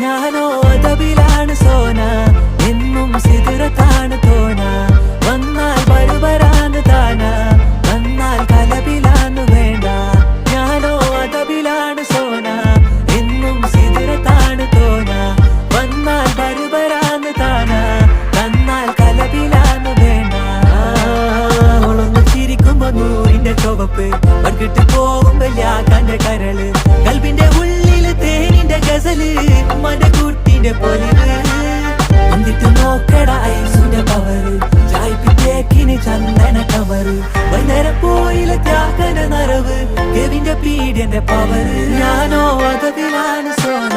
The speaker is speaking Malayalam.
ഞാനോ അതബിലാണ് സോന, എന്നും സിദറത്താണ് തോന. വന്നാൽ ബർബരാണ് താന, വന്നാൽ കലബിലാണ് വേണ്ട. ഞാനോ അതബിലാണ് സോന, എന്നും സിദറത്താണ് തോന. വന്നാൽ ബർബരാണ് താന, വന്നാൽ കലബിലാണ് വേണ്ട. അവളൊന്ന് ചിരിക്കുമ്പോ നൂറിന്റെ ചുവപ്പ്, പങ്കിട്ട് പോകുമ്പോ യാക്കാന്റെ കരള്. കൽബിന്റെ ഉള്ളില് തേനിന്റെ ഗസല്, മടകൂട്ടിന്റെ പൊലിവ്. എന്നിട്ട് നോക്കട ഐസുന്റെ പവറ്, ചായ്പിറ്റേക്കിന് ചന്ദന കവറ്. വൈകുന്നേരം പോയിലെ ത്യാഗന നരവ്, കെവിന്റെ പീഡിയന്റെ പവറ്. ഞാനോ അതബിലാണ് സോന.